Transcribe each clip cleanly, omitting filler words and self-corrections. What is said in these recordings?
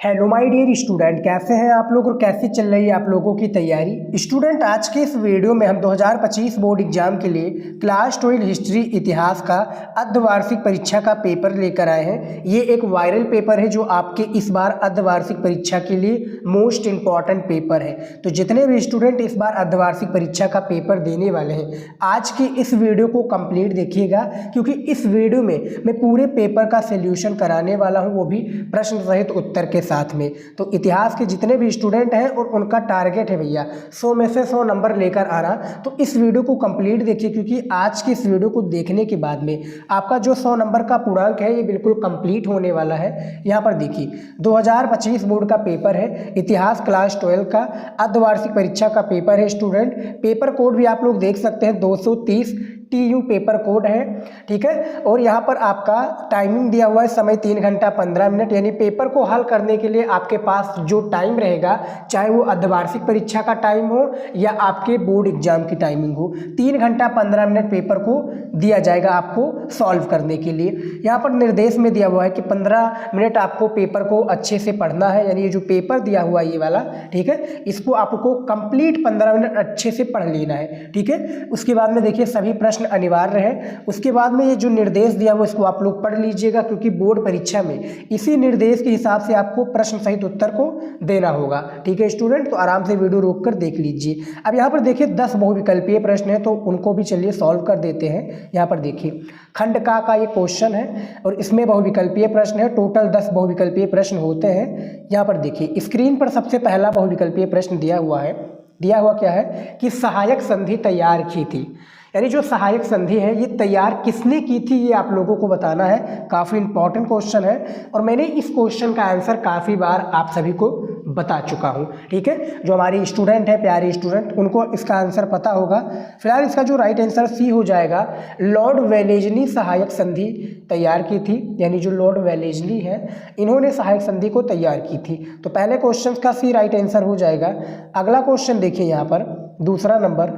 Hello my dear student, कैसे हैं आप लोग और कैसे चल रही है आप लोगों की तैयारी। स्टूडेंट, आज के इस वीडियो में हम 2025 बोर्ड एग्जाम के लिए क्लास 12 हिस्ट्री इतिहास का अर्धवार्षिक परीक्षा का पेपर लेकर आए हैं। ये एक वायरल पेपर है जो आपके इस बार अर्धवार्षिक परीक्षा के लिए मोस्ट इंपॉर्टेंट पेपर है। तो जितने भी स्टूडेंट इस बार अर्धवार्षिक परीक्षा का पेपर देने वाले हैं, आज की इस वीडियो को कंप्लीट देखिएगा, क्योंकि इस वीडियो में मैं पूरे पेपर का सोल्यूशन कराने वाला हूँ, वो भी प्रश्न सहित उत्तर के साथ में। तो इतिहास के जितने भी स्टूडेंट हैं और उनका टारगेट है भैया 100 में से 100 नंबर लेकर आना, तो इस वीडियो को कंप्लीट देखिए, क्योंकि आज की इस वीडियो को देखने के बाद में आपका जो 100 नंबर का पूर्णांक है ये बिल्कुल कंप्लीट होने वाला है। यहाँ पर देखिए 2025 बोर्ड का पेपर है, इतिहास क्लास 12 का अर्धवार्षिक परीक्षा का पेपर है। स्टूडेंट, पेपर कोड भी आप लोग देख सकते हैं, 230 TU पेपर कोड है, ठीक है। और यहाँ पर आपका टाइमिंग दिया हुआ है, समय 3 घंटा 15 मिनट, यानी पेपर को हल करने के लिए आपके पास जो टाइम रहेगा, चाहे वो अर्धवार्षिक परीक्षा का टाइम हो या आपके बोर्ड एग्जाम की टाइमिंग हो, 3 घंटा 15 मिनट पेपर को दिया जाएगा आपको सॉल्व करने के लिए। यहाँ पर निर्देश में दिया हुआ है कि 15 मिनट आपको पेपर को अच्छे से पढ़ना है, यानी ये जो पेपर दिया हुआ है ये वाला, ठीक है, इसको आपको कंप्लीट 15 मिनट अच्छे से पढ़ लेना है, ठीक है। उसके बाद में देखिए सभी प्रश्न अनिवार्य है। उसके बाद में ये जो निर्देश दिया हुआ इसको आप लोग पढ़ लीजिएगा, क्योंकि बोर्ड परीक्षा में इसी निर्देश के हिसाब से आपको प्रश्न सहित उत्तर को देना होगा, ठीक है स्टूडेंट। तो आराम से वीडियो रोक कर देख लीजिए। अब यहाँ पर देखिए 10 बहुविकल्पीय प्रश्न है, तो उनको भी चलिए सॉल्व कर देते हैं। यहाँ पर देखिए खंड का ये क्वेश्चन है और इसमें बहुविकल्पीय प्रश्न है। टोटल 10 बहुविकल्पीय प्रश्न होते हैं। यहाँ पर देखिए स्क्रीन पर सबसे पहला बहुविकल्पीय प्रश्न दिया हुआ है। दिया हुआ क्या है कि सहायक संधि तैयार की थी, यानी जो सहायक संधि है ये तैयार किसने की थी, ये आप लोगों को बताना है। काफ़ी इंपॉर्टेंट क्वेश्चन है और मैंने इस क्वेश्चन का आंसर काफ़ी बार आप सभी को बता चुका हूँ, ठीक है। जो हमारी स्टूडेंट है, प्यारे स्टूडेंट, उनको इसका आंसर पता होगा। फिलहाल इसका जो राइट आंसर सी हो जाएगा। लॉर्ड वेलेजली सहायक संधि तैयार की थी, यानी जो लॉर्ड वेलेजली है इन्होंने सहायक संधि को तैयार की थी। तो पहले क्वेश्चन का सी राइट आंसर हो जाएगा। अगला क्वेश्चन देखिए, यहाँ पर दूसरा नंबर,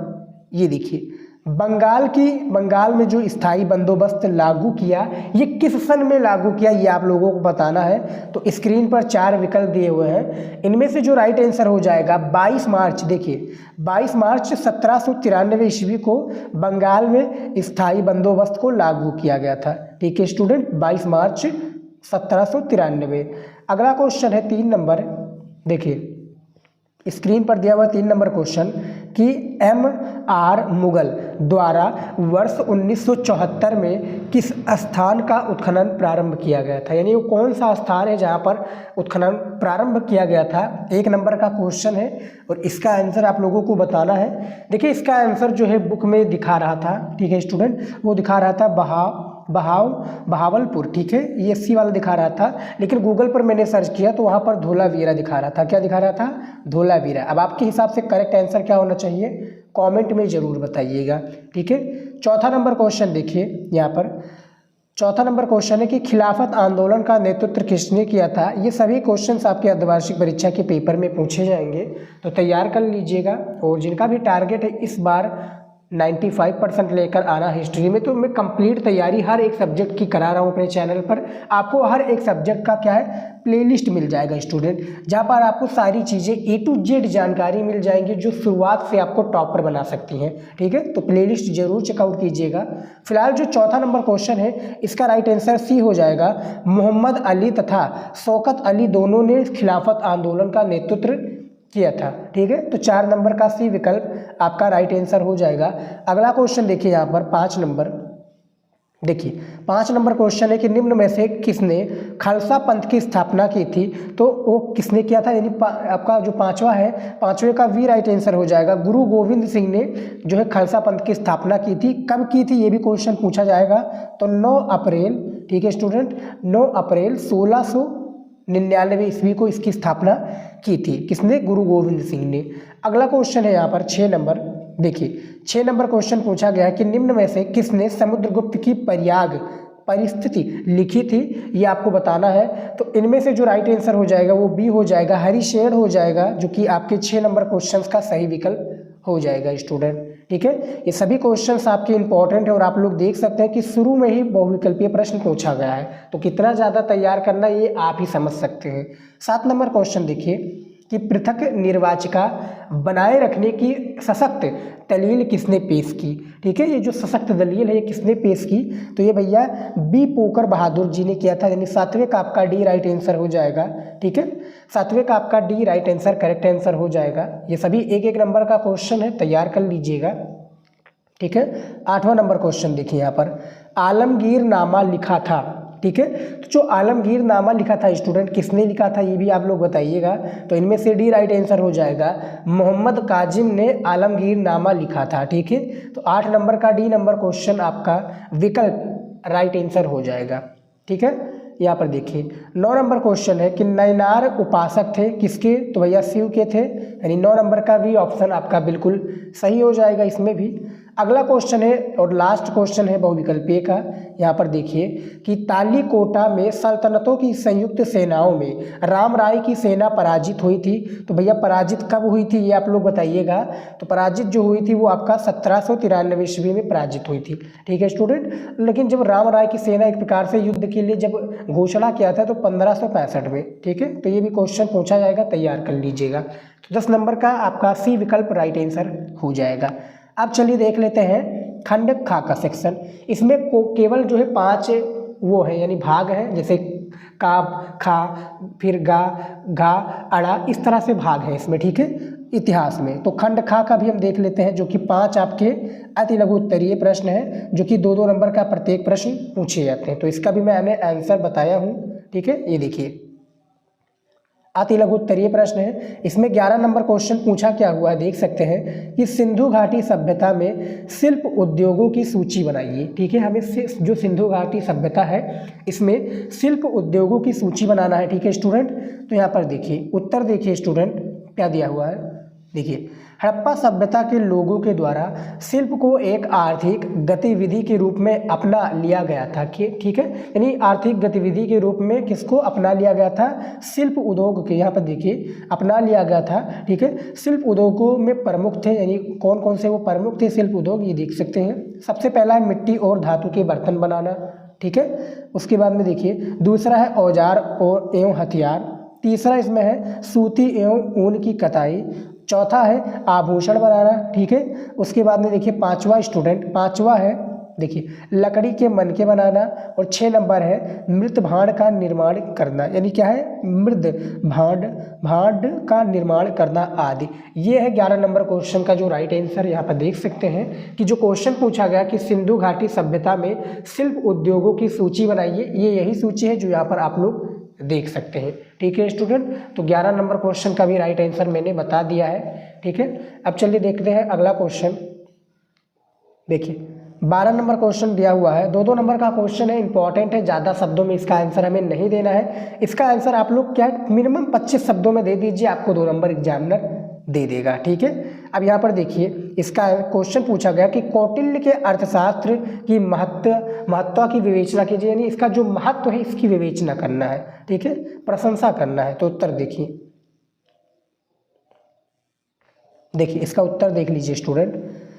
ये देखिए बंगाल में जो स्थायी बंदोबस्त लागू किया, ये किस सन में लागू किया, ये आप लोगों को बताना है। तो स्क्रीन पर 4 विकल्प दिए हुए हैं, इनमें से जो राइट आंसर हो जाएगा 22 मार्च। देखिए 22 मार्च 1793 ईस्वी को बंगाल में स्थायी बंदोबस्त को लागू किया गया था, ठीक है स्टूडेंट, 22 मार्च 1793। अगला क्वेश्चन है 3 नंबर, देखिए स्क्रीन पर दिया हुआ 3 नंबर क्वेश्चन कि MR मुगल द्वारा वर्ष 1974 में किस स्थान का उत्खनन प्रारंभ किया गया था, यानी वो कौन सा स्थान है जहाँ पर उत्खनन प्रारंभ किया गया था। 1 नंबर का क्वेश्चन है और इसका आंसर आप लोगों को बताना है। देखिए इसका आंसर जो है बुक में दिखा रहा था, ठीक है स्टूडेंट, वो दिखा रहा था बहावलपुर, ठीक है, ये सी वाला दिखा रहा था, लेकिन गूगल पर मैंने सर्च किया तो वहाँ पर धोलावीरा दिखा रहा था। क्या दिखा रहा था? धोलावीरा। अब आपके हिसाब से करेक्ट आंसर क्या होना चाहिए, कमेंट में ज़रूर बताइएगा, ठीक है। चौथा नंबर क्वेश्चन देखिए, यहाँ पर चौथा नंबर क्वेश्चन है कि खिलाफत आंदोलन का नेतृत्व किसने किया था। ये सभी क्वेश्चंस आपके अर्धवार्षिक परीक्षा के पेपर में पूछे जाएंगे, तो तैयार कर लीजिएगा। और जिनका भी टारगेट है इस बार 95% लेकर आना हिस्ट्री में, तो मैं कंप्लीट तैयारी हर एक सब्जेक्ट की करा रहा हूँ अपने चैनल पर। आपको हर एक सब्जेक्ट का क्या है प्लेलिस्ट मिल जाएगा स्टूडेंट, जहाँ पर आपको सारी चीज़ें A to Z जानकारी मिल जाएंगी जो शुरुआत से आपको टॉपर बना सकती हैं, ठीक है। तो प्लेलिस्ट जरूर चेकआउट कीजिएगा। फिलहाल जो चौथा नंबर क्वेश्चन है इसका राइट आंसर सी हो जाएगा। मोहम्मद अली तथा शौकत अली दोनों ने खिलाफत आंदोलन का नेतृत्व किया था, ठीक है। तो 4 नंबर का सी विकल्प आपका राइट आंसर हो जाएगा। अगला क्वेश्चन देखिए, यहाँ पर 5 नंबर, देखिए 5 नंबर क्वेश्चन है कि निम्न में से किसने खालसा पंथ की स्थापना की थी। तो वो किसने किया था, यानी आपका जो पांचवा है, पांचवे का वी राइट आंसर हो जाएगा। गुरु गोविंद सिंह ने जो है खालसा पंथ की स्थापना की थी। कब की थी ये भी क्वेश्चन पूछा जाएगा। तो 9 अप्रैल, ठीक है स्टूडेंट, 9 अप्रैल 1699 ईस्वी को इसकी स्थापना की थी। किसने? गुरु गोविंद सिंह ने। अगला क्वेश्चन है यहाँ पर 6 नंबर, देखिए 6 नंबर क्वेश्चन पूछा गया है कि निम्न में से किसने समुद्रगुप्त की पर्याग परिस्थिति लिखी थी, ये आपको बताना है। तो इनमें से जो राइट आंसर हो जाएगा वो बी हो जाएगा, हरिशेर हो जाएगा, जो कि आपके 6 नंबर क्वेश्चन का सही विकल्प हो जाएगा स्टूडेंट, ठीक है। ये सभी क्वेश्चंस आपके इंपॉर्टेंट है और आप लोग देख सकते हैं कि शुरू में ही बहुविकल्पीय प्रश्न पूछा गया है, तो कितना ज़्यादा तैयार करना ये आप ही समझ सकते हैं। 7 नंबर क्वेश्चन देखिए कि पृथक निर्वाचिका बनाए रखने की सशक्त दलील किसने पेश की। ठीक है, ये जो सशक्त दलील है ये किसने पेश की, तो ये भैया बी पोकर बहादुर जी ने किया था, यानी 7वें का आपका डी राइट आंसर हो जाएगा। ठीक है, 7वें का आपका D right answer correct answer हो जाएगा। ये सभी एक एक नंबर का क्वेश्चन है, तैयार कर लीजिएगा। ठीक है, 8वां नंबर क्वेश्चन देखिए यहाँ पर आलमगीर नामा लिखा था। ठीक है, तो जो आलमगीर नामा लिखा था स्टूडेंट किसने लिखा था ये भी आप लोग बताइएगा। तो इनमें से डी राइट आंसर हो जाएगा, मोहम्मद काजिम ने आलमगीर नामा लिखा था। ठीक है, तो 8 नंबर का डी नंबर क्वेश्चन आपका विकल्प राइट आंसर हो जाएगा। ठीक है, यहाँ पर देखिए 9 नंबर क्वेश्चन है कि नैनार उपासक थे किसके, तो भैया शिव के थे, यानी 9 नंबर का भी ऑप्शन आपका बिल्कुल सही हो जाएगा इसमें भी। अगला क्वेश्चन है और लास्ट क्वेश्चन है बहुविकल्पीय का। यहाँ पर देखिए कि तालीकोटा में सल्तनतों की संयुक्त सेनाओं में राम राय की सेना पराजित हुई थी। तो भैया पराजित कब हुई थी ये आप लोग बताइएगा। तो पराजित जो हुई थी वो आपका 1793 ईस्वी में पराजित हुई थी। ठीक है स्टूडेंट, लेकिन जब राम राय की सेना एक प्रकार से युद्ध के लिए जब घोषणा किया था तो 1565 में। ठीक है, तो ये भी क्वेश्चन पूछा जाएगा, तैयार कर लीजिएगा। तो 10 नंबर का आपका सी विकल्प राइट आंसर हो जाएगा। अब चलिए देख लेते हैं खंड खा का सेक्शन। इसमें केवल जो है 5 वो है यानी भाग है, जैसे का, खा, फिर गा, घा, अड़ा, इस तरह से भाग है इसमें। ठीक है, इतिहास में तो खंड खा का भी हम देख लेते हैं, जो कि 5 आपके अति लघु उत्तरीय प्रश्न है, जो कि 2-2 नंबर का प्रत्येक प्रश्न पूछे जाते हैं। तो इसका भी मैंने आंसर बताया हूँ। ठीक है, ये देखिए अति लघु उत्तरीय प्रश्न है। इसमें 11 नंबर क्वेश्चन पूछा क्या हुआ है, देख सकते हैं कि सिंधु घाटी सभ्यता में शिल्प उद्योगों की सूची बनाइए। ठीक है, हमें जो सिंधु घाटी सभ्यता है इसमें शिल्प उद्योगों की सूची बनाना है। ठीक है स्टूडेंट, तो यहाँ पर देखिए उत्तर देखिए स्टूडेंट क्या दिया हुआ है। देखिए हड़प्पा सभ्यता के लोगों के द्वारा शिल्प को एक आर्थिक गतिविधि के रूप में अपना लिया गया था। ठीक है, यानी आर्थिक गतिविधि के रूप में किसको अपना लिया गया था, शिल्प उद्योग के, यहाँ पर देखिए अपना लिया गया था। ठीक है, शिल्प उद्योगों में प्रमुख थे, यानी कौन कौन से वो प्रमुख थे शिल्प उद्योग, ये देख सकते हैं। सबसे पहला है मिट्टी और धातु के बर्तन बनाना। ठीक है, उसके बाद में देखिए दूसरा है औजार और एवं हथियार, तीसरा इसमें है सूती एवं ऊन की कताई, चौथा है आभूषण बनाना। ठीक है, उसके बाद में देखिए पांचवा है देखिए लकड़ी के मनके बनाना, और 6 नंबर है मृत भांड का निर्माण करना, यानी क्या है मृद भांड का निर्माण करना आदि। ये है 11 नंबर क्वेश्चन का जो राइट आंसर। यहाँ पर देख सकते हैं कि जो क्वेश्चन पूछा गया कि सिंधु घाटी सभ्यता में शिल्प उद्योगों की सूची बनाइए, ये यही सूची है जो यहाँ पर आप लोग देख सकते हैं। ठीक है स्टूडेंट, तो 11 नंबर क्वेश्चन का भी राइट आंसर मैंने बता दिया है। ठीक है, अब चलिए देखते हैं अगला क्वेश्चन। देखिए 12 नंबर क्वेश्चन दिया हुआ है, 2-2 नंबर का क्वेश्चन है, इंपॉर्टेंट है, ज़्यादा शब्दों में इसका आंसर हमें नहीं देना है। इसका आंसर आप लोग क्या मिनिमम 25 शब्दों में दे दीजिए, आपको 2 नंबर एग्जामिनर दे देगा। ठीक है, अब यहाँ पर देखिए इसका क्वेश्चन पूछा गया कि कौटिल्य के अर्थशास्त्र की महत्व की विवेचना कीजिए, यानी इसका जो महत्व है इसकी विवेचना करना है। ठीक है, प्रशंसा करना है। तो उत्तर देखिए इसका उत्तर देख लीजिए स्टूडेंट,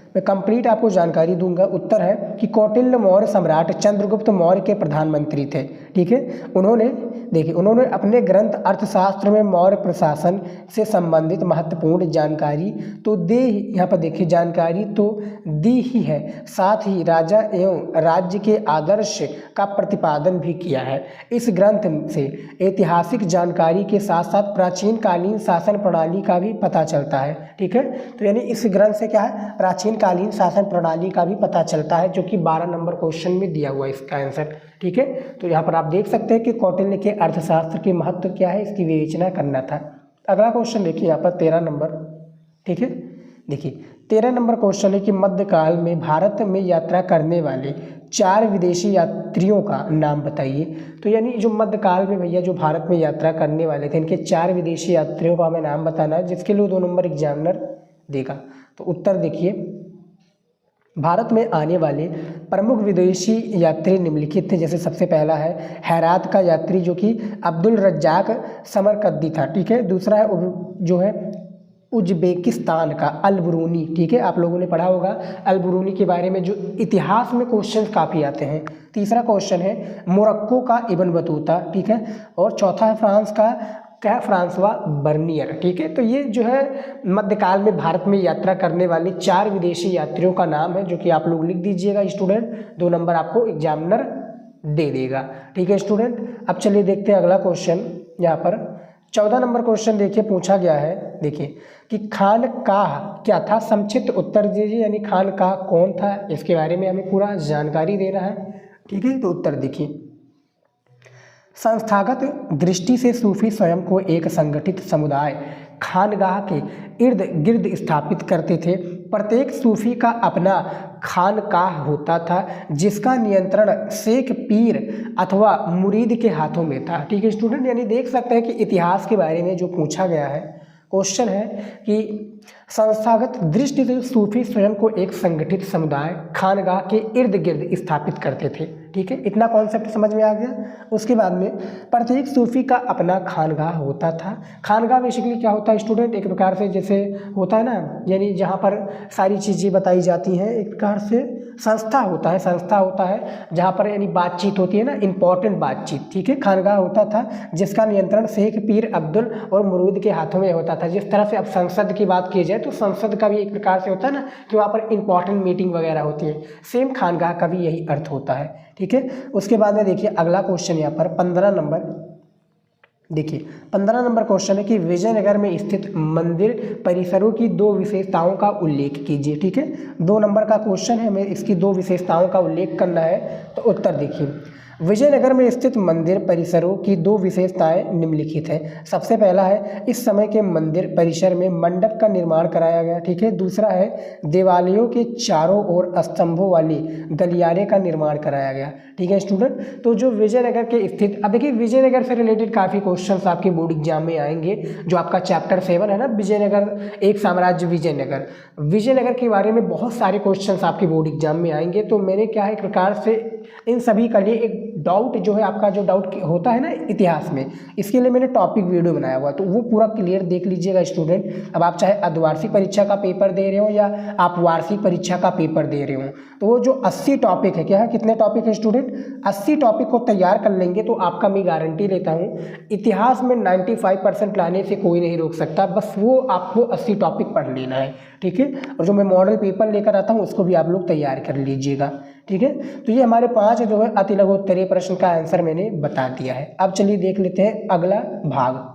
मैं कंप्लीट आपको जानकारी दूंगा। उत्तर है कि कौटिल्य मौर्य सम्राट चंद्रगुप्त मौर्य के प्रधानमंत्री थे। ठीक है, उन्होंने अपने ग्रंथ अर्थशास्त्र में मौर्य प्रशासन से संबंधित महत्वपूर्ण जानकारी तो यहाँ पर देखिए जानकारी तो दी ही है, साथ ही राजा एवं राज्य के आदर्श का प्रतिपादन भी किया है। इस ग्रंथ से ऐतिहासिक जानकारी के साथ साथ प्राचीन कालीन शासन प्रणाली का भी पता चलता है। ठीक है, तो यानी इस ग्रंथ से क्या है, प्राचीन कालीन शासन प्रणाली का भी पता चलता है, जो कि 12 नंबर क्वेश्चन में दिया हुआ है इसका आंसर। ठीक है, तो यहाँ पर आप देख सकते हैं कि कौटिल्य के अर्थशास्त्र के महत्व क्या है, इसकी विवेचना करना था। अगला क्वेश्चन देखिए यहाँ पर 13 नंबर। ठीक है, देखिए 13 नंबर क्वेश्चन है कि मध्यकाल में भारत में यात्रा करने वाले 4 विदेशी यात्रियों का नाम बताइए। तो यानी जो मध्यकाल में भैया जो भारत में यात्रा करने वाले थे, इनके 4 विदेशी यात्रियों का हमें नाम बताना है, जिसके लिए 2 नंबर एग्जामिनर देगा। तो उत्तर देखिए भारत में आने वाले प्रमुख विदेशी यात्री निम्नलिखित थे। जैसे सबसे पहला है हैरात का यात्री जो कि अब्दुल रज्जाक समरकंदी था। ठीक है, दूसरा है जो है उज्बेकिस्तान का अल-बुरूनी, ठीक है, आप लोगों ने पढ़ा होगा अल-बुरूनी के बारे में, जो इतिहास में क्वेश्चन काफ़ी आते हैं। तीसरा क्वेश्चन है मोरक्को का इब्न बतूता, ठीक है, और चौथा है फ्रांस का क्या है, फ्रांसवा बर्नियर, ठीक है। तो ये जो है मध्यकाल में भारत में यात्रा करने वाली 4 विदेशी यात्रियों का नाम है, जो कि आप लोग लिख दीजिएगा स्टूडेंट, 2 नंबर आपको एग्जामिनर दे देगा, ठीक है स्टूडेंट। अब चलिए देखते हैं अगला क्वेश्चन। यहाँ पर 14 नंबर क्वेश्चन देखिए पूछा गया है, देखिए कि खानकाह क्या था, संक्षिप्त उत्तर दीजिए, यानी खानकाह कौन था, इसके बारे में हमें पूरा जानकारी देना है, ठीक है। तो उत्तर देखिए, संस्थागत दृष्टि से सूफी स्वयं को एक संगठित समुदाय खानगाह के इर्द गिर्द स्थापित करते थे। प्रत्येक सूफी का अपना खानकाह होता था, जिसका नियंत्रण शेख पीर अथवा मुरीद के हाथों में था, ठीक है स्टूडेंट। यानी देख सकते हैं कि इतिहास के बारे में जो पूछा गया है क्वेश्चन है कि संस्थागत दृष्टि से सूफी स्वयं को एक संगठित समुदाय खानगाह के इर्द गिर्द स्थापित करते थे, ठीक है, इतना कॉन्सेप्ट समझ में आ गया। उसके बाद में प्रत्येक सूफी का अपना खानगाह होता था। खानगाह बेसिकली क्या होता है स्टूडेंट, एक प्रकार से जैसे होता है ना, यानी जहाँ पर सारी चीज़ें बताई जाती हैं, एक प्रकार से संस्था होता है, संस्था होता है जहाँ पर यानी बातचीत होती है ना, इंपॉर्टेंट बातचीत, ठीक है। खानगाह होता था जिसका नियंत्रण शेख पीर अब्दुल और मुरीद के हाथों में होता था। जिस तरह से अब संसद की बात की जाए तो संसद का भी एक प्रकार से होता है ना कि वहाँ पर इंपॉर्टेंट मीटिंग वगैरह होती है, सेम खानगाह का भी यही अर्थ होता है, ठीक है। उसके बाद में देखिए अगला क्वेश्चन यहाँ पर 15 नंबर, देखिए 15 नंबर क्वेश्चन है कि विजयनगर में स्थित मंदिर परिसरों की 2 विशेषताओं का उल्लेख कीजिए, ठीक है। 2 नंबर का क्वेश्चन है, हमें इसकी 2 विशेषताओं का उल्लेख करना है। तो उत्तर देखिए, विजयनगर में स्थित मंदिर परिसरों की 2 विशेषताएं निम्नलिखित हैं। सबसे पहला है इस समय के मंदिर परिसर में मंडप का निर्माण कराया गया, ठीक है। दूसरा है देवालयों के चारों ओर स्तंभों वाली गलियारे का निर्माण कराया गया, ठीक है स्टूडेंट। तो जो विजयनगर के स्थित, अब देखिए विजयनगर से रिलेटेड काफ़ी क्वेश्चंस आपके बोर्ड एग्जाम में आएंगे, जो आपका चैप्टर 7 है ना, विजयनगर एक साम्राज्य विजयनगर, विजयनगर के बारे में बहुत सारे क्वेश्चंस आपके बोर्ड एग्जाम में आएंगे। तो मैंने क्या है एक प्रकार से इन सभी के लिए एक डाउट जो है आपका जो डाउट होता है ना इतिहास में, इसके लिए मैंने टॉपिक वीडियो बनाया हुआ, तो वो पूरा क्लियर देख लीजिएगा स्टूडेंट। अब आप चाहे अर्धवार्षिक परीक्षा का पेपर दे रहे हो या आप वार्षिक परीक्षा का पेपर दे रहे हो, तो वो जो 80 टॉपिक है, क्या है, कितने टॉपिक है स्टूडेंट, 80 टॉपिक को तैयार कर लेंगे तो आपका मैं गारंटी लेता हूँ इतिहास में 95% लाने से कोई नहीं रोक सकता। बस वो आपको 80 टॉपिक पढ़ लेना है, ठीक है। और जो मैं मॉडल पेपर लेकर आता हूँ उसको भी आप लोग तैयार कर लीजिएगा, ठीक है। तो ये हमारे 5 जो है अति लघु उत्तरीय प्रश्न का आंसर मैंने बता दिया है। अब चलिए देख लेते हैं अगला भाग।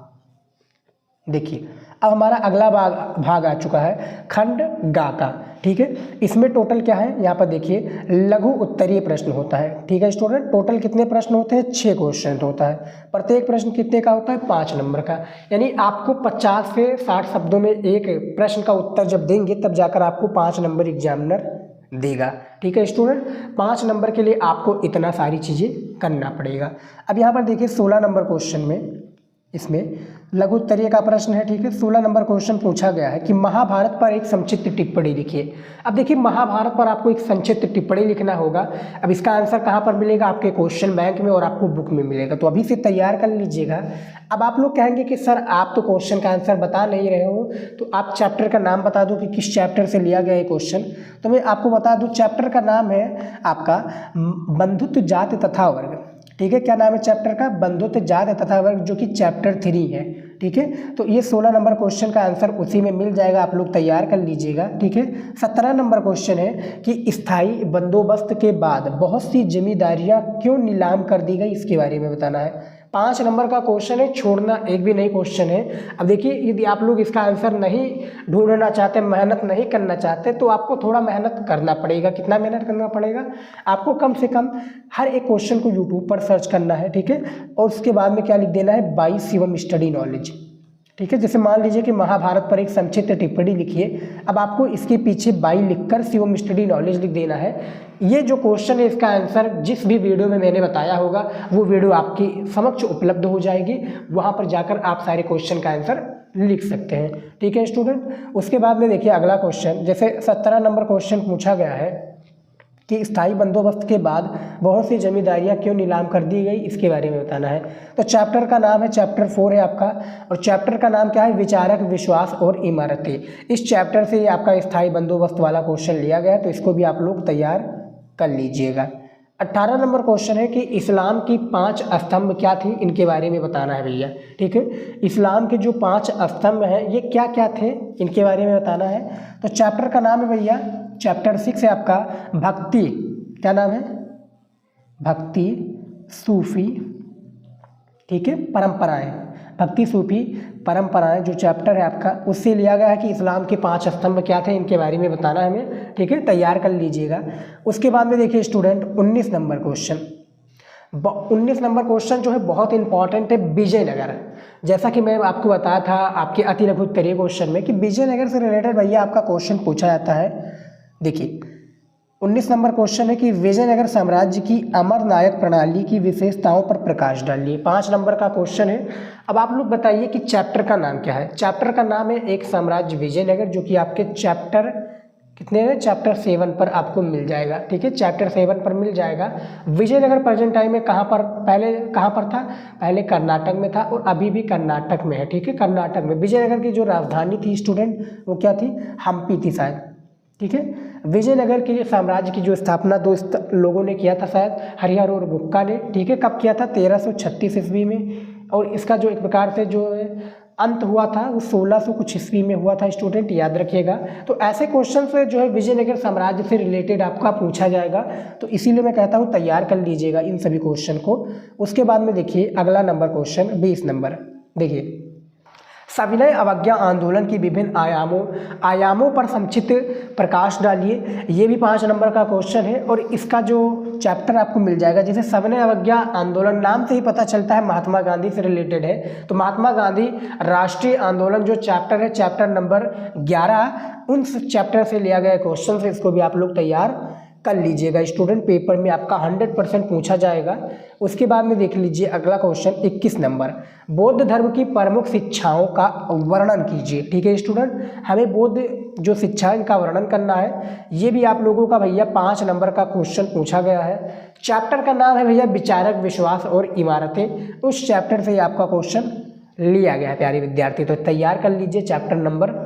देखिए अब हमारा अगला भाग आ चुका है खंड गा का, ठीक है। इसमें टोटल क्या है, यहाँ पर देखिए लघु उत्तरीय प्रश्न होता है, ठीक है स्टूडेंट। टोटल कितने प्रश्न होते हैं, 6 क्वेश्चन होता है। प्रत्येक प्रश्न कितने का होता है, 5 नंबर का। यानी आपको 50 से 60 शब्दों में एक प्रश्न का उत्तर जब देंगे तब जाकर आपको 5 नंबर एग्जामिनर देगा, ठीक है स्टूडेंट। 5 नंबर के लिए आपको इतना सारी चीज़ें करना पड़ेगा। अब यहाँ पर देखिए 16 नंबर क्वेश्चन में, इसमें लघु उत्तरीय का प्रश्न है, ठीक है। 16 नंबर क्वेश्चन पूछा गया है कि महाभारत पर एक संक्षिप्त टिप्पणी लिखिए। अब देखिए महाभारत पर आपको एक संक्षिप्त टिप्पणी लिखना होगा। अब इसका आंसर कहाँ पर मिलेगा, आपके क्वेश्चन बैंक में और आपको बुक में मिलेगा, तो अभी से तैयार कर लीजिएगा। अब आप लोग कहेंगे कि सर आप तो क्वेश्चन का आंसर बता नहीं रहे हो, तो आप चैप्टर का नाम बता दो कि किस चैप्टर से लिया गया है क्वेश्चन। तो मैं आपको बता दूँ चैप्टर का नाम है आपका बंधुत्व जाति तथा वर्ग, ठीक है। क्या नाम है चैप्टर का, बंधुत्व जाति तथा वर्ग, जो कि चैप्टर 3 है, ठीक है। तो ये 16 नंबर क्वेश्चन का आंसर उसी में मिल जाएगा, आप लोग तैयार कर लीजिएगा, ठीक है। 17 नंबर क्वेश्चन है कि स्थायी बंदोबस्त के बाद बहुत सी जमींदारियां क्यों नीलाम कर दी गई, इसके बारे में बताना है। 5 नंबर का क्वेश्चन है, छोड़ना एक भी नहीं क्वेश्चन है। अब देखिए यदि आप लोग इसका आंसर नहीं ढूंढना चाहते, मेहनत नहीं करना चाहते, तो आपको थोड़ा मेहनत करना पड़ेगा। कितना मेहनत करना पड़ेगा आपको, कम से कम हर एक क्वेश्चन को यूट्यूब पर सर्च करना है, ठीक है। और उसके बाद में क्या लिख देना है, बाई शिवम स्टडी नॉलेज, ठीक है। जैसे मान लीजिए कि महाभारत पर एक संक्षिप्त टिप्पणी लिखिए, अब आपको इसके पीछे बाई लिखकर शिवम स्टडी नॉलेज लिख देना है। ये जो क्वेश्चन है इसका आंसर जिस भी वीडियो में मैंने बताया होगा वो वीडियो आपकी समक्ष उपलब्ध हो जाएगी, वहाँ पर जाकर आप सारे क्वेश्चन का आंसर लिख सकते हैं, ठीक है स्टूडेंट। उसके बाद में देखिए अगला क्वेश्चन, जैसे 17 नंबर क्वेश्चन पूछा गया है कि स्थायी बंदोबस्त के बाद बहुत सी जमींदारियां क्यों नीलाम कर दी गई, इसके बारे में बताना है। तो चैप्टर का नाम है, चैप्टर 4 है आपका, और चैप्टर का नाम क्या है, विचारक, विश्वास और इमारतें। इस चैप्टर से आपका स्थायी बंदोबस्त वाला क्वेश्चन लिया गया, तो इसको भी आप लोग तैयार कर लीजिएगा। 18 नंबर क्वेश्चन है कि इस्लाम की 5 स्तंभ क्या थी, इनके बारे में बताना है भैया। ठीक है, इस्लाम के जो 5 स्तंभ हैं ये क्या क्या थे, इनके बारे में बताना है। तो चैप्टर का नाम है भैया, चैप्टर 6 है आपका भक्ति, क्या नाम है, भक्ति, सूफी, ठीक है, परंपराएं, भक्ति, सूफी, परंपराएं जो चैप्टर है आपका, उससे लिया गया है कि इस्लाम के 5 स्तंभ क्या थे, इनके बारे में बताना है हमें। ठीक है, तैयार कर लीजिएगा। उसके बाद में देखिए student 19 number question, 19 number question जो है बहुत इंपॉर्टेंट है, विजयनगर। जैसा कि मैं आपको बताया था आपके अति लघु उत्तरीय क्वेश्चन में कि विजयनगर से रिलेटेड भैया आपका क्वेश्चन पूछा जाता है। देखिए 19 नंबर क्वेश्चन है कि विजयनगर साम्राज्य की अमर नायक प्रणाली की विशेषताओं पर प्रकाश डालिए। 5 नंबर का क्वेश्चन है। अब आप लोग बताइए कि चैप्टर का नाम क्या है। चैप्टर का नाम है एक साम्राज्य विजयनगर, जो कि आपके चैप्टर कितने हैं, चैप्टर 7 पर आपको मिल जाएगा। ठीक है, चैप्टर 7 पर मिल जाएगा। विजयनगर प्रेजेंट टाइम में कहाँ पर, पहले कहाँ पर था, पहले कर्नाटक में था और अभी भी कर्नाटक में है। ठीक है, कर्नाटक में विजयनगर की जो राजधानी थी स्टूडेंट, वो क्या थी, हम्पी थी शायद। ठीक है, विजयनगर के साम्राज्य की जो स्थापना 2 लोगों ने किया था, शायद हरिहर और बुक्का ने। ठीक है, कब किया था, 1336 ईस्वी में, और इसका जो एक प्रकार से जो अंत हुआ था वो 1600 कुछ ईस्वी में हुआ था स्टूडेंट, याद रखिएगा। तो ऐसे क्वेश्चन से जो है विजयनगर साम्राज्य से रिलेटेड आपका पूछा जाएगा, तो इसीलिए मैं कहता हूँ तैयार कर लीजिएगा इन सभी क्वेश्चन को। उसके बाद में देखिए अगला नंबर क्वेश्चन 20 नंबर, देखिए सविनय अवज्ञा आंदोलन की विभिन्न आयामों पर संक्षिप्त प्रकाश डालिए। ये भी 5 नंबर का क्वेश्चन है, और इसका जो चैप्टर आपको मिल जाएगा, जैसे सविनय अवज्ञा आंदोलन नाम से ही पता चलता है महात्मा गांधी से रिलेटेड है, तो महात्मा गांधी राष्ट्रीय आंदोलन जो चैप्टर है, चैप्टर नंबर 11, उन चैप्टर से लिया गया क्वेश्चन से, इसको भी आप लोग तैयार कर लीजिएगा स्टूडेंट, पेपर में आपका 100% पूछा जाएगा। उसके बाद में देख लीजिए अगला क्वेश्चन 21 नंबर, बौद्ध धर्म की प्रमुख शिक्षाओं का वर्णन कीजिए। ठीक है स्टूडेंट, हमें बौद्ध जो शिक्षा है इनका वर्णन करना है। ये भी आप लोगों का भैया 5 नंबर का क्वेश्चन पूछा गया है। चैप्टर का नाम है भैया विचारक, विश्वास और इमारतें। उस चैप्टर से आपका क्वेश्चन लिया गया है प्यारे विद्यार्थी, तो तैयार कर लीजिए चैप्टर नंबर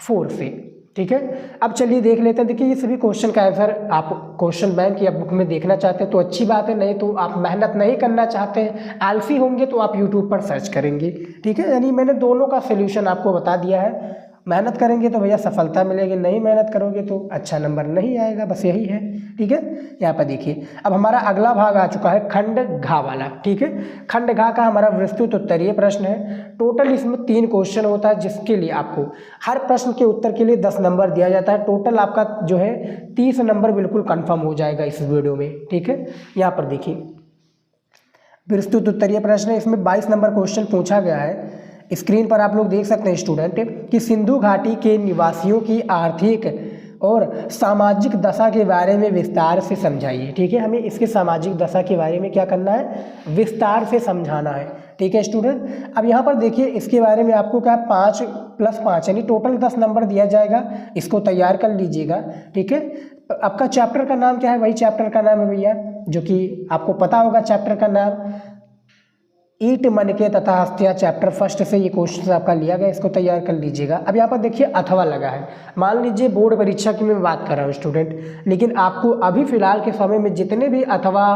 4 से। ठीक है, अब चलिए देख लेते हैं। देखिए ये सभी क्वेश्चन का आंसर आप क्वेश्चन बैंक या बुक में देखना चाहते हैं तो अच्छी बात है, नहीं तो आप मेहनत नहीं करना चाहते हैं, आलसी होंगे तो आप यूट्यूब पर सर्च करेंगे। ठीक है, यानी मैंने दोनों का सोल्यूशन आपको बता दिया है। मेहनत करेंगे तो भैया सफलता मिलेगी, नहीं मेहनत करोगे तो अच्छा नंबर नहीं आएगा, बस यही है। ठीक है, यहाँ पर देखिए अब हमारा अगला भाग आ चुका है खंड घा वाला। ठीक है, खंड घा का हमारा विस्तृत उत्तरीय प्रश्न है। टोटल इसमें 3 क्वेश्चन होता है, जिसके लिए आपको हर प्रश्न के उत्तर के लिए 10 नंबर दिया जाता है। टोटल आपका जो है 30 नंबर बिल्कुल कन्फर्म हो जाएगा इस वीडियो में। ठीक है, यहाँ पर देखिए विस्तृत उत्तरीय प्रश्न है, इसमें 22 नंबर क्वेश्चन पूछा गया है। स्क्रीन पर आप लोग देख सकते हैं स्टूडेंट कि सिंधु घाटी के निवासियों की आर्थिक और सामाजिक दशा के बारे में विस्तार से समझाइए। ठीक है, हमें इसके सामाजिक दशा के बारे में क्या करना है, विस्तार से समझाना है। ठीक है स्टूडेंट, अब यहाँ पर देखिए इसके बारे में आपको क्या 5 + 5 यानी टोटल 10 नंबर दिया जाएगा, इसको तैयार कर लीजिएगा। ठीक है, आपका चैप्टर का नाम क्या है, वही चैप्टर का नाम है भैया जो कि आपको पता होगा। चैप्टर का नाम ईट मनके तथा हस्तियाँ, चैप्टर 1 से ये क्वेश्चन आपका लिया गया, इसको तैयार कर लीजिएगा। अब यहाँ पर देखिए अथवा लगा है, मान लीजिए बोर्ड परीक्षा की मैं बात कर रहा हूँ स्टूडेंट, लेकिन आपको अभी फिलहाल के समय में जितने भी अथवा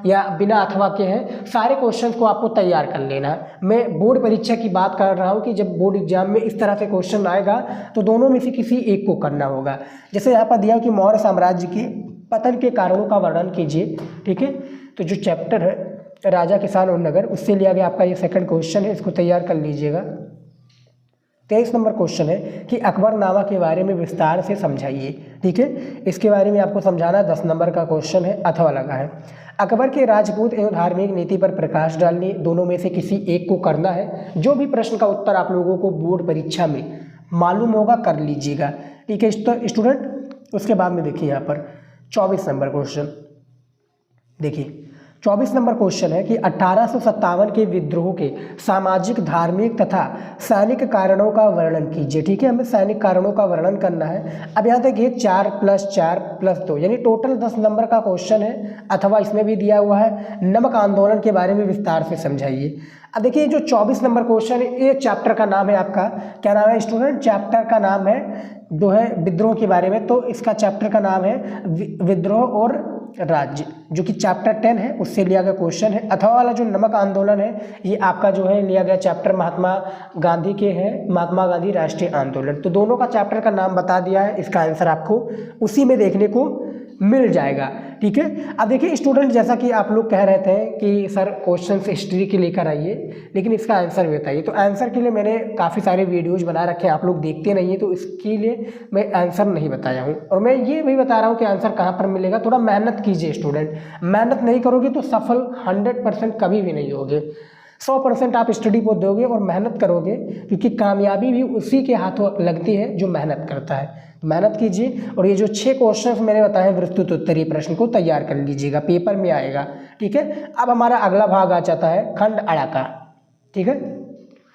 या बिना अथवा के हैं सारे क्वेश्चन को आपको तैयार कर लेना है। मैं बोर्ड परीक्षा की बात कर रहा हूँ कि जब बोर्ड एग्जाम में इस तरह से क्वेश्चन आएगा तो दोनों में से किसी एक को करना होगा। जैसे यहाँ पर दिया कि मौर्य साम्राज्य के पतन के कारणों का वर्णन कीजिए। ठीक है, तो जो चैप्टर है राजा, किसान और नगर, उससे लिया गया आपका ये सेकंड क्वेश्चन है, इसको तैयार कर लीजिएगा। 23 नंबर क्वेश्चन है कि अकबरनामा के बारे में विस्तार से समझाइए। ठीक है, इसके बारे में आपको समझाना 10 नंबर का क्वेश्चन है, अथवा लगा है। अकबर के राजपूत एवं धार्मिक नीति पर प्रकाश डालने, दोनों में से किसी एक को करना है। जो भी प्रश्न का उत्तर आप लोगों को बोर्ड परीक्षा में मालूम होगा कर लीजिएगा। ठीक है स्टूडेंट, उसके बाद में देखिए यहाँ पर 24 नंबर क्वेश्चन, देखिए 24 नंबर क्वेश्चन है कि 1857 के विद्रोह के सामाजिक, धार्मिक तथा सैनिक कारणों का वर्णन कीजिए। ठीक है, हमें सैनिक कारणों का वर्णन करना है। अब यहाँ देखिए 4 + 4 + 2 यानी टोटल 10 नंबर का क्वेश्चन है, अथवा इसमें भी दिया हुआ है नमक आंदोलन के बारे में विस्तार से समझाइए। अब देखिए जो 24 नंबर क्वेश्चन है, ये चैप्टर का नाम है आपका, क्या नाम है स्टूडेंट? चैप्टर का नाम है जो है विद्रोह के बारे में, तो इसका चैप्टर का नाम है विद्रोह और राज्य, जो कि चैप्टर 10 है, उससे लिया गया क्वेश्चन है। अथवा वाला जो नमक आंदोलन है, ये आपका जो है लिया गया चैप्टर महात्मा गांधी के है, महात्मा गांधी राष्ट्रीय आंदोलन। तो दोनों का चैप्टर का नाम बता दिया है, इसका आंसर आपको उसी में देखने को मिल जाएगा। ठीक है, अब देखिए स्टूडेंट, जैसा कि आप लोग कह रहे थे कि सर क्वेश्चन हिस्ट्री के लेकर आइए, लेकिन इसका आंसर भी बताइए। तो आंसर के लिए मैंने काफ़ी सारे वीडियोज बना रखे हैं, आप लोग देखते नहीं है, तो इसके लिए मैं आंसर नहीं बताया हूँ। और मैं ये भी बता रहा हूँ कि आंसर कहाँ पर मिलेगा। थोड़ा मेहनत कीजिए स्टूडेंट, मेहनत नहीं करोगे तो सफल 100% कभी भी नहीं होगे। 100% आप स्टडी को दोगे और मेहनत करोगे, क्योंकि कामयाबी भी उसी के हाथों लगती है जो मेहनत करता है। मेहनत कीजिए और ये जो 6 क्वेश्चन मैंने बताए हैं विस्तृत उत्तरीय प्रश्न को तैयार कर लीजिएगा, पेपर में आएगा। ठीक है, अब हमारा अगला भाग आ जाता है खंड अड़ा का। ठीक है,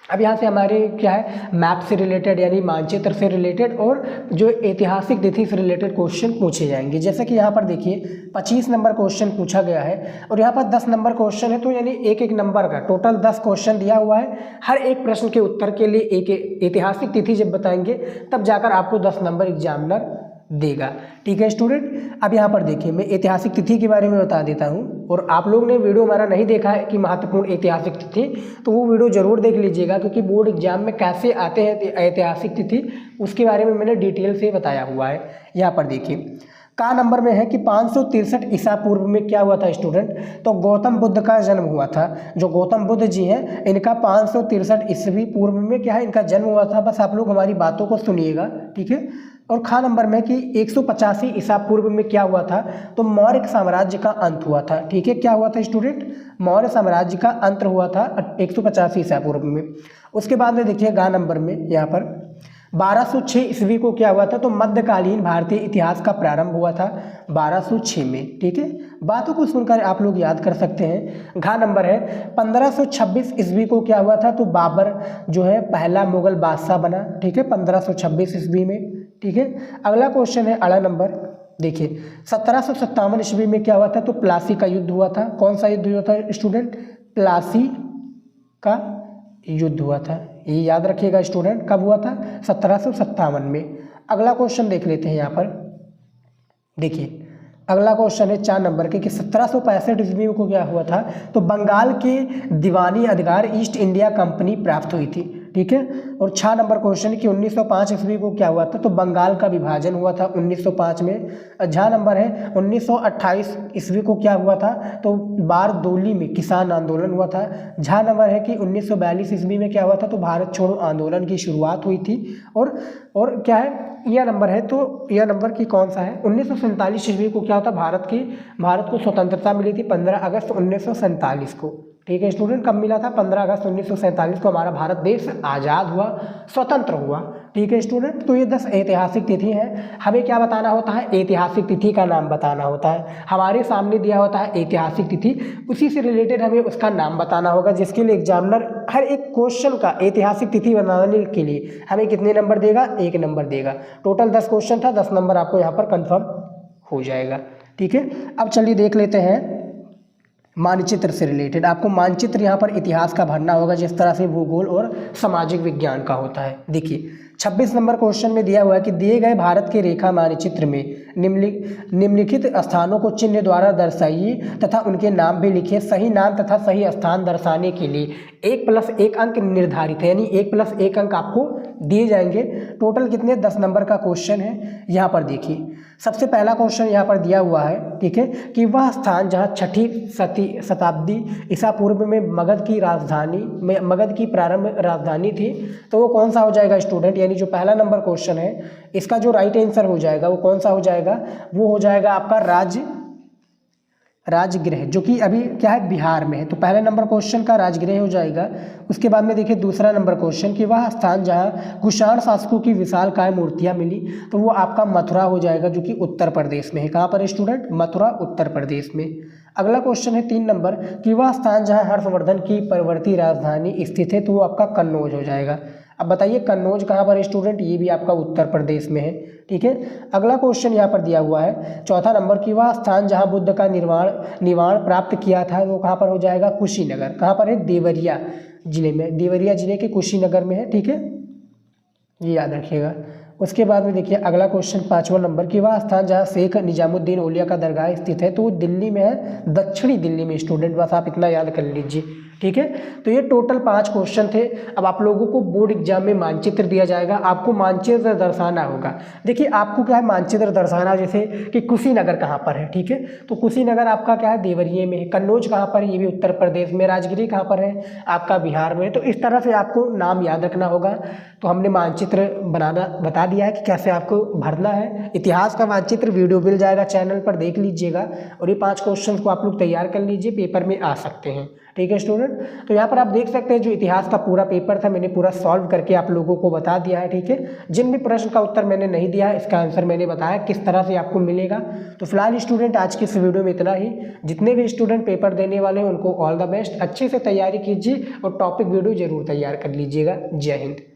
अब यहाँ से हमारे क्या है, मैप से रिलेटेड यानी मानचित्र से रिलेटेड और जो ऐतिहासिक तिथि से रिलेटेड क्वेश्चन पूछे जाएंगे। जैसे कि यहाँ पर देखिए 25 नंबर क्वेश्चन पूछा गया है और यहाँ पर 10 नंबर क्वेश्चन है, तो यानी एक एक नंबर का टोटल 10 क्वेश्चन दिया हुआ है। हर एक प्रश्न के उत्तर के लिए एक ऐतिहासिक तिथि जब बताएंगे तब जाकर आपको 10 नंबर एग्जामिनर देगा। ठीक है स्टूडेंट, अब यहाँ पर देखिए मैं ऐतिहासिक तिथि के बारे में बता देता हूँ, और आप लोग ने वीडियो हमारा नहीं देखा है कि महत्वपूर्ण ऐतिहासिक तिथि, तो वो वीडियो जरूर देख लीजिएगा, क्योंकि बोर्ड एग्जाम में कैसे आते हैं ऐतिहासिक तिथि उसके बारे में मैंने डिटेल से बताया हुआ है। यहाँ पर देखिए का नंबर में है कि 563 ईसा पूर्व में क्या हुआ था स्टूडेंट? तो गौतम बुद्ध का जन्म हुआ था। जो गौतम बुद्ध जी हैं इनका 563 ईस्वी पूर्व में क्या है, इनका जन्म हुआ था। बस आप लोग हमारी बातों को सुनिएगा। ठीक है, और खा नंबर में कि 185 ईसा पूर्व में क्या हुआ था? तो मौर्य साम्राज्य का अंत हुआ था। ठीक है, क्या हुआ था स्टूडेंट? मौर्य साम्राज्य का अंत हुआ था 185 ईसा पूर्व में। उसके बाद में देखिए गा नंबर में यहाँ पर 1206 ईस्वी को क्या हुआ था? तो मध्यकालीन भारतीय इतिहास का प्रारंभ हुआ था 1206 में। ठीक है, बातों को सुनकर आप लोग याद कर सकते हैं। घा नंबर है 1526 ईस्वी को क्या हुआ था? तो बाबर जो है पहला मुगल बादशाह बना। ठीक है, 1526 ईस्वी में। ठीक है, अगला क्वेश्चन है अड़ा नंबर। देखिए 1757 ईस्वी में क्या हुआ था? तो प्लासी का युद्ध हुआ था। कौन सा युद्ध हुआ था स्टूडेंट? प्लासी का युद्ध हुआ था। ये याद रखिएगा स्टूडेंट, कब हुआ था? 1757 में। अगला क्वेश्चन देख लेते हैं यहाँ पर। देखिए अगला क्वेश्चन है 4 नंबर के कि 1765 ईस्वी को क्या हुआ था? तो बंगाल के दीवानी अधिकार ईस्ट इंडिया कंपनी प्राप्त हुई थी। ठीक है, और 6 नंबर क्वेश्चन है कि 1905 ईस्वी को क्या हुआ था? तो बंगाल का विभाजन हुआ था 1905 में। झा नंबर है 1928 ईस्वी को क्या हुआ था? तो बारदोली में किसान आंदोलन हुआ था। झा नंबर है कि 1942 ईस्वी में क्या हुआ था? तो भारत छोड़ो आंदोलन की शुरुआत हुई थी। और क्या है यह नंबर है, तो यह नंबर की कौन सा है? 1947 ईस्वी को क्या होता? भारत को स्वतंत्रता मिली थी 15 अगस्त 1947 को। ठीक है स्टूडेंट, कब मिला था? 15 अगस्त 1947 को हमारा भारत देश आज़ाद हुआ, स्वतंत्र हुआ। ठीक है स्टूडेंट, तो ये 10 ऐतिहासिक तिथि हैं। हमें क्या बताना होता है? ऐतिहासिक तिथि का नाम बताना होता है। हमारे सामने दिया होता है ऐतिहासिक तिथि, उसी से रिलेटेड हमें उसका नाम बताना होगा, जिसके लिए एग्जामिनर हर एक क्वेश्चन का ऐतिहासिक तिथि बनाने के लिए हमें कितने नंबर देगा? 1 नंबर देगा। टोटल 10 क्वेश्चन था, 10 नंबर आपको यहाँ पर कन्फर्म हो जाएगा। ठीक है, अब चलिए देख लेते हैं मानचित्र से रिलेटेड। आपको मानचित्र यहाँ पर इतिहास का भरना होगा, जिस तरह से भूगोल और सामाजिक विज्ञान का होता है। देखिए 26 नंबर क्वेश्चन में दिया हुआ है कि दिए गए भारत के रेखा मानचित्र में निम्नलिखित स्थानों को चिन्ह द्वारा दर्शाइए तथा उनके नाम भी लिखिए। सही नाम तथा सही स्थान दर्शाने के लिए 1+1 अंक निर्धारित है, यानी 1+1 अंक आपको दिए जाएंगे। टोटल कितने? 10 नंबर का क्वेश्चन है। यहाँ पर देखिए सबसे पहला क्वेश्चन यहाँ पर दिया हुआ है, ठीक है, कि वह स्थान जहाँ 6वीं शताब्दी ईसा पूर्व में मगध की प्रारंभ राजधानी थी, तो वो कौन सा हो जाएगा स्टूडेंट? यानी जो पहला नंबर क्वेश्चन है इसका जो राइट आंसर हो जाएगा वो कौन सा हो जाएगा? वो हो जाएगा आपका राजगृह, जो कि अभी क्या है, बिहार में है। तो पहले नंबर क्वेश्चन का राजगृह हो जाएगा। उसके बाद में देखिए दूसरा नंबर क्वेश्चन कि वह स्थान जहाँ कुषाण शासकों की विशालकाय मूर्तियाँ मिली, तो वो आपका मथुरा हो जाएगा, जो कि उत्तर प्रदेश में है। कहाँ पर है स्टूडेंट? मथुरा, उत्तर प्रदेश में। अगला क्वेश्चन है 3 नंबर कि वह स्थान जहाँ हर्षवर्धन की परवर्ती राजधानी स्थित है, तो वो आपका कन्नौज हो जाएगा। अब बताइए कन्नौज कहाँ पर है स्टूडेंट? ये भी आपका उत्तर प्रदेश में है। ठीक है, अगला क्वेश्चन यहाँ पर दिया हुआ है 4था नंबर कि वह स्थान जहाँ बुद्ध का निर्वाण प्राप्त किया था, वो कहाँ पर हो जाएगा? कुशीनगर। कहाँ पर है? देवरिया जिले में, देवरिया जिले के कुशीनगर में है। ठीक है, ये याद रखिएगा। उसके बाद में देखिए अगला क्वेश्चन 5वां नंबर कि वह स्थान जहाँ शेख निजामुद्दीन औलिया का दरगाह स्थित है, तो वो दिल्ली में है, दक्षिणी दिल्ली में स्टूडेंट, बस आप इतना याद कर लीजिए। ठीक है, तो ये टोटल 5 क्वेश्चन थे। अब आप लोगों को बोर्ड एग्जाम में मानचित्र दिया जाएगा, आपको मानचित्र दर्शाना होगा। देखिए आपको क्या है मानचित्र दर्शाना, जैसे कि कुशीनगर कहाँ पर है। ठीक है, तो कुशीनगर आपका क्या है? देवरिया में है। कन्नौज कहाँ पर है? ये भी उत्तर प्रदेश में। राजगिरी कहाँ पर है? आपका बिहार में। तो इस तरह से आपको नाम याद रखना होगा। तो हमने मानचित्र बनाना बता दिया है कि कैसे आपको भरना है। इतिहास का मानचित्र वीडियो मिल जाएगा चैनल पर, देख लीजिएगा। और ये 5 क्वेश्चन को आप लोग तैयार कर लीजिए, पेपर में आ सकते हैं। ठीक है स्टूडेंट, तो यहाँ पर आप देख सकते हैं जो इतिहास का पूरा पेपर था मैंने पूरा सॉल्व करके आप लोगों को बता दिया है। ठीक है, जिन भी प्रश्न का उत्तर मैंने नहीं दिया है, इसका आंसर मैंने बताया किस तरह से आपको मिलेगा। तो फिलहाल स्टूडेंट आज की इस वीडियो में इतना ही। जितने भी स्टूडेंट पेपर देने वाले हैं उनको ऑल द बेस्ट, अच्छे से तैयारी कीजिए और टॉपिक वीडियो जरूर तैयार कर लीजिएगा। जय हिंद।